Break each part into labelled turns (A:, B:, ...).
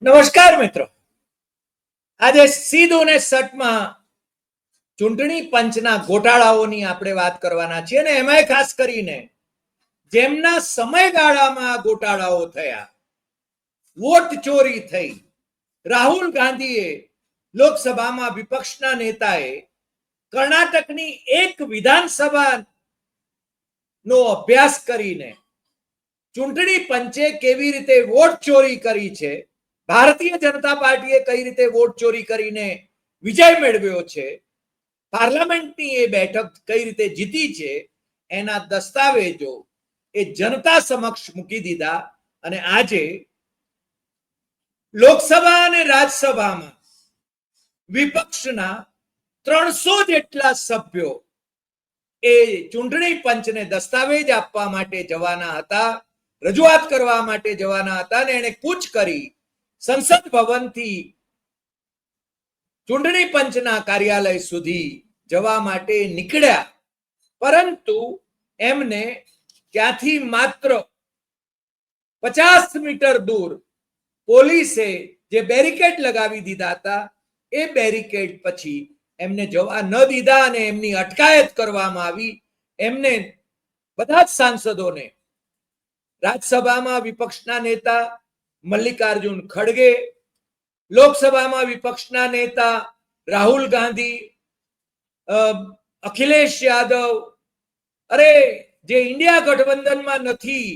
A: નમસ્કાર મિત્રો, આજે સીધું ને સટમાં ચૂંટણી પંચના ગોટાળાઓની આપણે વાત કરવાના છીએ, અને એમાંય ખાસ કરીને જેમના સમયગાળામાં ગોટાળાઓ થયા, વોટ ચોરી થઈ. રાહુલ ગાંધીએ લોકસભામાં વિપક્ષના નેતાએ કર્ણાટકની એક વિધાનસભા નો અભ્યાસ કરીને ચૂંટણી પંચે કેવી રીતે વોટ ચોરી કરી છે, ભારતીય જનતા પાર્ટીએ કઈ રીતે વોટ ચોરી કરીને વિજય મેળવ્યો છે, પાર્લામેન્ટની એ બેઠક કઈ રીતે જીતી છે, એના દસ્તાવેજો એ જનતા સમક્ષ મૂકી દીધા. અને આજે લોકસભા અને રાજ્યસભામાં વિપક્ષના 300 જેટલા સભ્યો એ ચૂંટણી પંચને દસ્તાવેજ આપવા માટે જવાના હતા, રજૂઆત કરવા માટે જવાના હતા, અને એને કૂચ કરી સંસદ ભવનથી ચૂંટણી પંચના કાર્યાલય સુધી જવા માટે નીકળ્યા. પરંતુ એમને ત્યાંથી માત્ર 50 મીટર દૂર પોલીસે જે બેરિકેડ લગાવી દીધા હતા, એ બેરિકેડ પછી એમને જવા ન દીધા અને એમની અટકાયત કરવામાં આવી. એમને બધા જ સાંસદોને, રાજ્યસભામાં વિપક્ષના નેતા મલ્લિકાર્જુન ખડગે, લોકસભામાં વિપક્ષના નેતા રાહુલ ગાંધી, અખિલેશ યાદવ, અરે જે ઇન્ડિયા ગઠબંધનમાં નથી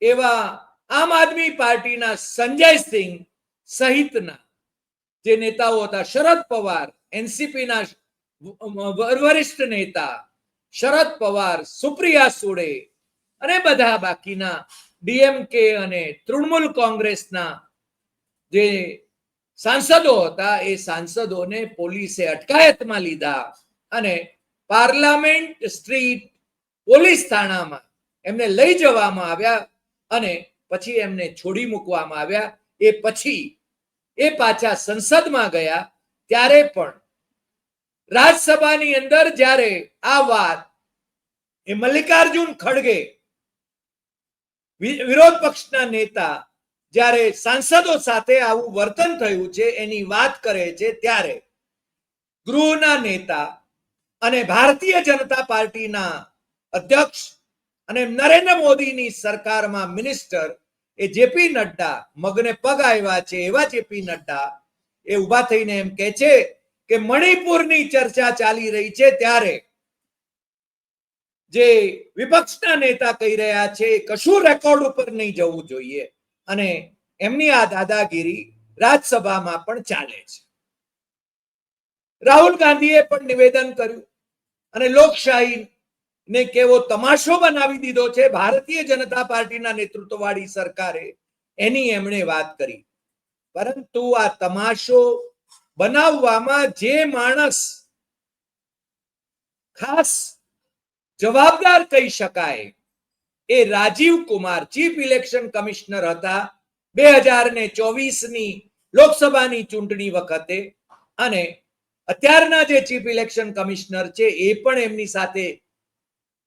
A: એવા આમ આદમી પાર્ટીના સંજય સિંહ સહિતના જે નેતાઓ હતા, શરદ પવાર, એનસીપીના વરિષ્ઠ નેતા શરદ પવાર, સુપ્રિયા સુળે અને બધા બાકીના ડીએમકે અને તૃણમૂલ કોંગ્રેસના જે સાંસદો હતા, એ સાંસદોને પોલીસે અટકાયતમાં લીધા અને પાર્લામેન્ટ સ્ટ્રીટ પોલીસ થાણામાં એમને લઈ જવામાં આવ્યા અને પછી એમને છોડી મૂકવામાં આવ્યા. એ પછી એ પાછા સંસદમાં ગયા. ત્યારે પણ રાજ્યસભાની અંદર જ્યારે આ વાત એ મલ્લિકાર્જુન ખડગે, વિરોધ પક્ષના નેતા, જ્યારે સાંસદો સાથે આવું વર્તન થયું છે એની વાત કરે છે, ત્યારે ગૃહના નેતા અને ભારતીય જનતા પાર્ટીના અધ્યક્ષ અને નરેન્દ્ર મોદીની સરકારમાં મિનિસ્ટર એ જેપી નડ્ડા, મગને પગ આવ્યા છે એવા જેપી નડ્ડા, એ ઉભા થઈને એમ કહે છે કે મણિપુરની ચર્ચા ચાલી રહી છે ત્યારે જે વિપક્ષના નેતા કહી રહ્યા છે કશું રેકોર્ડ ઉપર નહીં જવું જોઈએ, અને એમની આ દાદાગીરી રાજ્યસભામાં પણ ચાલે છે. રાહુલ ગાંધીએ પણ નિવેદન કર્યું અને લોકશાહી ને કેવો તમાશો બનાવી દીધો છે ભારતીય જનતા પાર્ટીના નેતૃત્વવાળી સરકારે, એની એમણે વાત કરી. પરંતુ આ તમાશો બનાવવામાં જે માણસ ખાસ જવાબદાર કહી શકાય એ Rajiv Kumar, chief election commissioner હતા 2024ની લોકસભાની ચૂંટણી વખતે, અને અત્યારના જે ચીફ ઇલેક્શન કમિશનર છે એ પણ એમની સાથે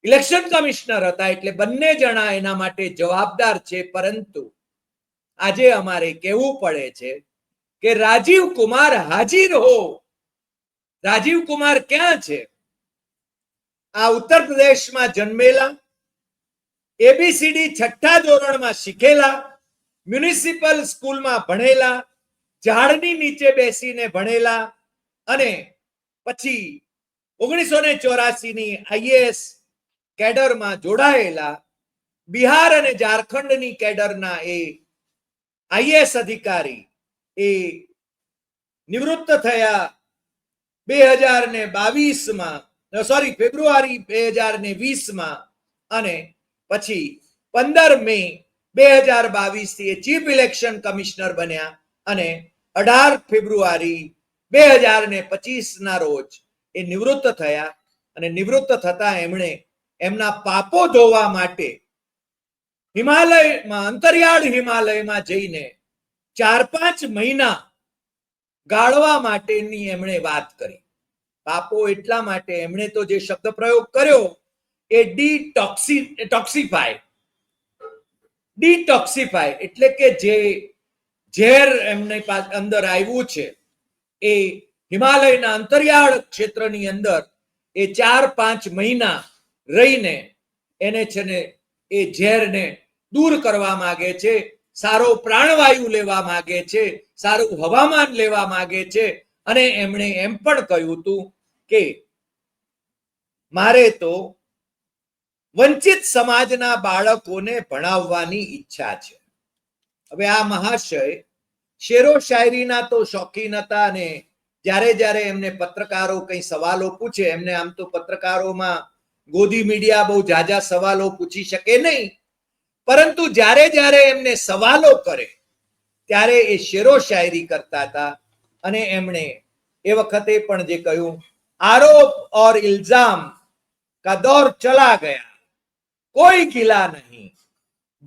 A: ઇલેક્શન કમિશનર હતા, એટલે બંને જણા એના માટે જવાબદાર છે. પરંતુ આજે અમારે કહેવું પડે છે કે રાજીવ કુમાર હાજર હો. રાજીવ કુમાર ક્યાં છે? આ ઉત્તર પ્રદેશમાં જન્મેલા, એબીસીડી 6ઠ્ઠા ધોરણમાં શીખેલા, મ્યુનિસિપલ સ્કૂલમાં ભણેલા, ઝાડની નીચે બેસીને ભણેલા, અને પછી 1984ની આઈએએસ કેડરમાં જોડાયેલા, બિહાર અને ઝારખંડની કેડરના એ આઈએએસ અધિકારી એ નિવૃત્ત થયા 2022માં, ફેબ્રુઆરી 2020માં, અને પછી 15 મે 2022 થી એ ચીફ ઇલેક્શન કમિશનર બન્યા અને 18 ફેબ્રુઆરી 2025ના રોજ એ નિવૃત્ત થયા. અને નિવૃત્ત થતા એમણે એમના પાપો ધોવા માટે હિમાલયમાં, અંતરિયાળ હિમાલયમાં જઈને 4-5 મહિના ગાળવા માટેની એમણે વાત કરી. પાપો એટલા માટે એમણે તો જે શબ્દ પ્રયોગ કર્યો એ ડિટોક્સિફાય એટલે કે જે ઝેર એમની અંદર આવ્યું છે એ હિમાલયના અંતરિયાળ ક્ષેત્રની અંદર એ 4-5 મહિના રહીને એને છે ને એ ઝેરને દૂર કરવા માંગે છે, સારો પ્રાણવાયુ લેવા માંગે છે, સારું હવામાન લેવા માંગે છે. અને એમણે એમ પણ કહ્યું હતું કે મારે તો વંચિત સમાજના બાળકોને ભણાવવાની ઈચ્છા છે. હવે આ મહાશય શેરો શાયરીના તો શોખીન હતા અને જ્યારે જ્યારે એમને પત્રકારો કઈ સવાલો પૂછે, એમને આમ તો પત્રકારોમાં ગોદી મીડિયા બહુ જાજા સવાલો પૂછી શકે નહીં, પરંતુ જ્યારે જ્યારે એમને સવાલો કરે ત્યારે એ શેરો શાયરી કરતા હતા. અને એમણે એ વખતે પણ જે કહ્યું, આરોપ ઓર ઇલ્ઝામ का दौर चला गया, कोई गिला नहीं,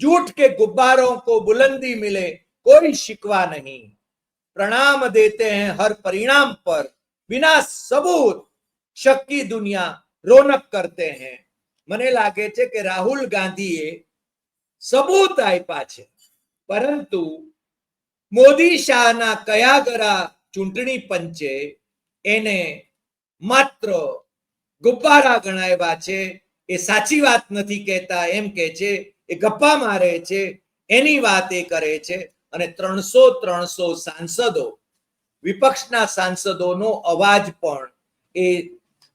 A: झूठ के गुब्बारों को बुलंदी मिले कोई शिकवा नहीं, प्रणाम देते हैं हर परिणाम पर बिना सबूत, शक की दुनिया रोनक करते हैं. મને લાગે છે કે રાહુલ ગાંધીએ સબૂત આપ્યા છે, પરંતુ મોદી શાહના કયા ગરા ચૂંટણી પંચે એને માત્ર ગુબ્બારા ગણાવ્યા છે. એ સાચી વાત નથી કહેતા, એમ કે છે, એ ગપ્પા મારે છે, એની વાત એ કરે છે. અને 300 સાંસદો, વિપક્ષના સાંસદોનો અવાજ પણ એ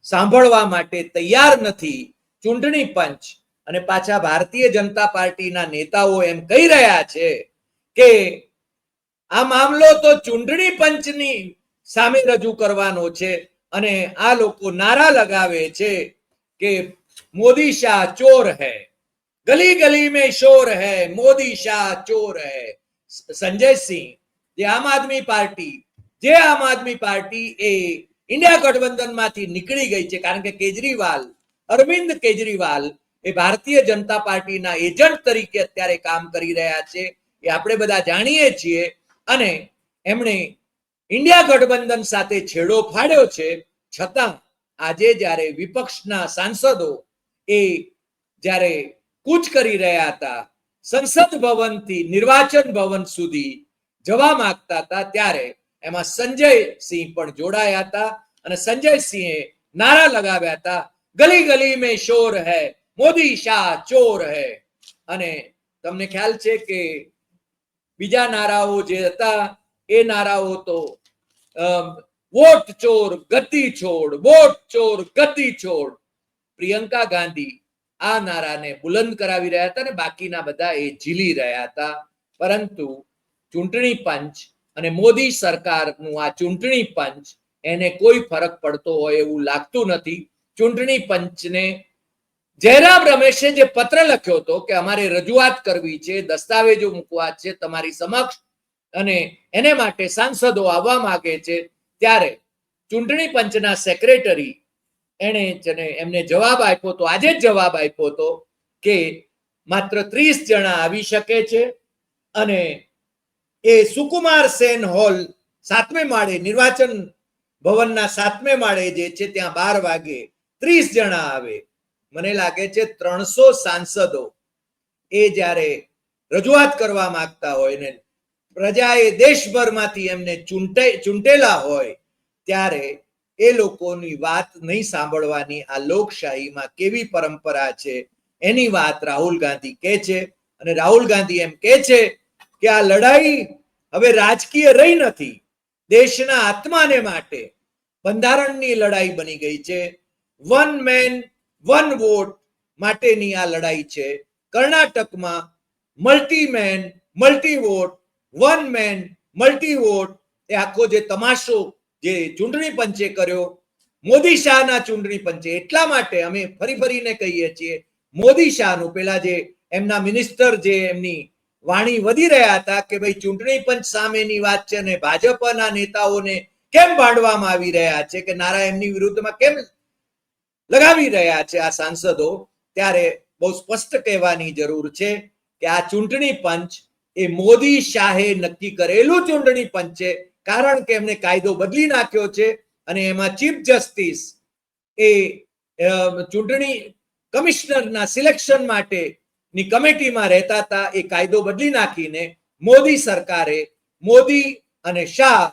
A: સાંભળવા માટે તૈયાર નથી ચૂંટણી પંચ. અને પાછા ભારતીય જનતા પાર્ટીના નેતાઓ એમ કહી રહ્યા છે કે આ મામલો તો ચૂંટણી પંચની સામે રજૂ કરવાનો છે. અને આ લોકો નારા લગાવે છે કે મોદી શાહ ચોર હૈ, ગલી ગલી में शोर है, मोदी शाह चोर है. સંજય સિંહ, જે આમ આદમી પાર્ટી એ ઇન્ડિયા ગઠબંધનમાંથી નીકળી ગઈ છે, કારણ કે કેજરીવાલ, અરવિંદ કેજરીવાલ એ ભારતીય જનતા પાર્ટીના એજન્ટ તરીકે અત્યારે કામ કરી રહ્યા છે, એ આપણે બધા જાણીએ છીએ. અને એમણે ઇન્ડિયા ગઠબંધન સાથે છેડો ફાડ્યો છે. છતાં આજે જ્યારે વિપક્ષના સાંસદો એ જ્યારે કૂચ કરી રહ્યા હતા, સંસદ ભવનથી નિર્વાચન ભવન સુધી જવા માંગતા હતા, ત્યારે એમાં સંજય સિંહ પણ જોડાયા હતા. અને સંજય સિંહે નારા લગાવ્યા હતા, ગલી ગલી મેં શોર હૈ, મોદી શાહ ચોર હૈ. અને તમને ખ્યાલ છે કે બીજા નારાઓ જે હતા એ નારાઓ તો વોટ ચોર ગદ્દી છોડ, વોટ ચોર ગદ્દી છોડ. પ્રિયંકા ગાંધી આ નારાને બુલંદ કરાવી રહ્યા હતા અને બાકીના બધા એ ઝીલી રહ્યા હતા. પરંતુ ચૂંટણી પંચ અને મોદી સરકારનું આ ચૂંટણી પંચ, એને કોઈ ફરક પડતો હોય એવું લાગતું નથી. ચૂંટણી પંચને જયરામ રમેશે જે પત્ર લખ્યો હતો કે અમારે રજૂઆત કરવી છે, દસ્તાવેજો મૂકવા છે તમારી સમક્ષ, અને એને માટે સાંસદો આવવા માંગે છે, ત્યારે ચૂંટણી પંચના સેક્રેટરી એમને જવાબ આપ્યો હતો, આજે જ જવાબ આપ્યો હતો કે માત્ર 30 જણા આવી શકે છે. અને એ સુકુમાર સેન હોલ 7મે માળે, નિર્વાચન ભવનના 7મે માળે જે છે ત્યાં 12 વાગે 30 જણા આવે. મને લાગે છે 300 સાંસદો એ જ્યારે રજૂઆત કરવા માંગતા હોય ને પ્રજાએ દેશભરમાંથી એમને ચૂંટેલા હોય, ત્યારે એ લોકોની વાત નહીં સાંભળવાની આ લોકશાહીમાં કેવી પરંપરા છે એની વાત રાહુલ ગાંધી કહે છે. અને રાહુલ ગાંધી એમ કહે છે કે આ લડાઈ હવે રાજકીય રહી નથી, દેશના આત્માને માટે બંધારણની લડાઈ બની ગઈ છે. વન મેન વન વોટ માટેની આ લડાઈ છે. કર્ણાટકમાં multi man multi vote, one man multi vote, એ આખો જે તમાશો જે ચૂંટણી પંચે કર્યો, મોદી શાહના ચૂંટણી પંચે, એટલા માટે અમે ફરીને કહીએ છીએ મોદી શાહનું, પેલા જે એમના મિનિસ્ટર જે એમની વાણી વધી રહ્યા હતા કે ભાઈ ચૂંટણી પંચ સામેની વાત છે ને ભાજપના નેતાઓને કેમ ભાંડવામાં આવી રહ્યા છે, કે નારા એમની વિરુદ્ધમાં કેમ લગાવી રહ્યા છે આ સાંસદો, ત્યારે બહુ સ્પષ્ટ કહેવાની જરૂર છે કે આ ચૂંટણી પંચ એ મોદી શાહે નક્કી કરેલું ચૂંટણી પંચ છે. કારણ કે એમને કાયદો બદલી નાખ્યો છે અને એમાં ચીફ જસ્ટિસ એ ચૂંટણી કમિશનરના સિલેક્શન માટેની કમિટીમાં રહેતા હતા. એ કાયદો બદલી નાખીને મોદી સરકારે મોદી અને શાહ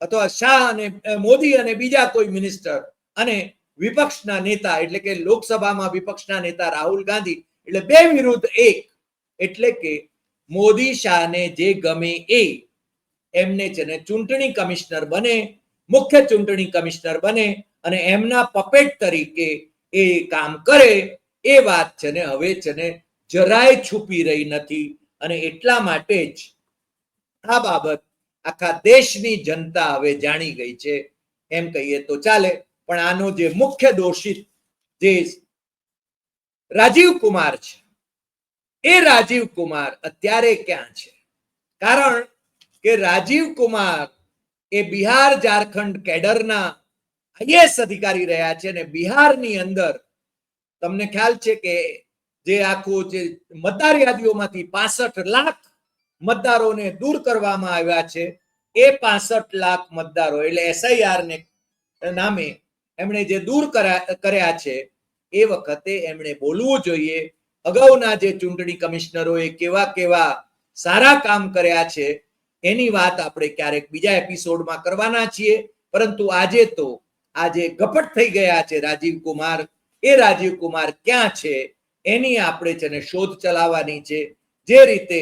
A: અથવા શાહ અને મોદી અને બીજા કોઈ મિનિસ્ટર અને વિપક્ષના નેતા એટલે કે લોકસભામાં વિપક્ષના નેતા રાહુલ ગાંધી એટલે બે વિરુદ્ધ એક એટલે કે મોદી શાહને જે ગમે એ એમને છે ને ચૂંટણી કમિશનર બને, મુખ્ય ચૂંટણી કમિશનર બને અને એમના પપેટ તરીકે એ કામ કરે એ વાત છે ને હવે છે ને જરાય છુપી રહી નથી અને એટલા માટે જ આ બાબત આખા દેશની જનતા હવે જાણી ગઈ છે એમ કહીએ તો ચાલે. પણ આનો જે મુખ્ય દોષિત જે રાજીવ કુમાર છે એ રાજીવ કુમાર અત્યારે ક્યાં છે? કારણ કે રાજીવ કુમાર એ બિહાર ઝારખંડ કેડરના આઈએએસ અધિકારી રહ્યા છે અને બિહારની અંદર તમને ખ્યાલ છે કે જે આખું જે મતદાર યાદીઓમાંથી 65 લાખ મતદારોને દૂર કરવામાં આવ્યા છે એ 65 લાખ મતદારો એટલે એસઆઈઆર ને નામે એમણે જે દૂર કર્યા છે એ વખતે એમણે બોલવું જોઈએ અગાઉના જે ચૂંટણી કમિશનરોએ કેવા કેવા સારા કામ કર્યા છે એની વાત આપણે ક્યારેક બીજા એપિસોડમાં કરવાના છીએ. પરંતુ આજે તો આજે ગપટ થઈ ગયા છે રાજીવ કુમાર. એ રાજીવ કુમાર ક્યાં છે એની આપણે છે ને શોધ ચલાવવાની છે. જે રીતે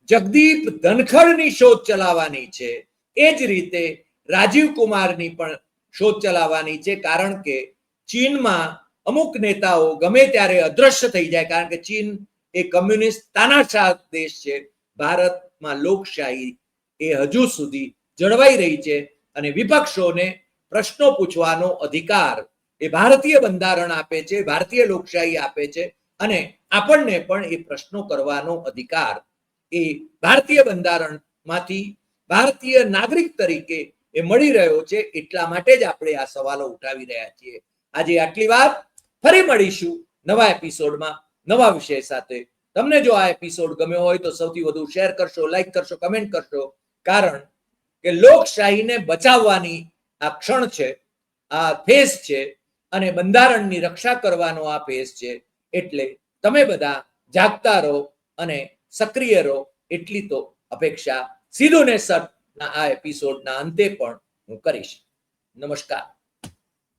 A: જગદીપ ધનખડની શોધ ચલાવવાની છે એ જ રીતે રાજીવ કુમારની પણ શોધ ચલાવવાની છે. કારણ કે ચીનમાં અમુક નેતાઓ ગમે ત્યારે અદ્રશ્ય થઈ જાય કારણ કે ચીન એ કમ્યુનિસ્ટ તાનાશાહ દેશ છે. ભારતમાં લોકશાહી એ હજુ સુધી જળવાઈ રહી છે અને વિપક્ષોને પ્રશ્નો પૂછવાનો અધિકાર એ ભારતીય બંધારણ આપે છે, ભારતીય લોકશાહી આપે છે અને આપણને પણ એ પ્રશ્નો કરવાનો અધિકાર એ ભારતીય બંધારણમાંથી ભારતીય નાગરિક તરીકે એ મળી રહ્યો છે. એટલા માટે જ આપણે આ સવાલો ઉઠાવી રહ્યા છીએ. આજે આટલી વાત. ફરી મળીશું નવા એપિસોડમાં નવા વિષય સાથે. તમને જો આ એપિસોડ ગમ્યો હોય તો સૌથી વધુ શેર કરશો, લાઈક કરશો, કમેન્ટ કરશો. કારણ કે લોકશાહીને બચાવવાની આ ક્ષણ છે, આ ફેઝ છે અને બંધારણની રક્ષા કરવાનો આ ફેઝ છે. એટલે તમે બધા જાગતા રહો અને સક્રિય રહો એટલી તો અપેક્ષા સીધું ને સટના આ એપિસોડના અંતે પણ હું કરીશ. નમસ્કાર.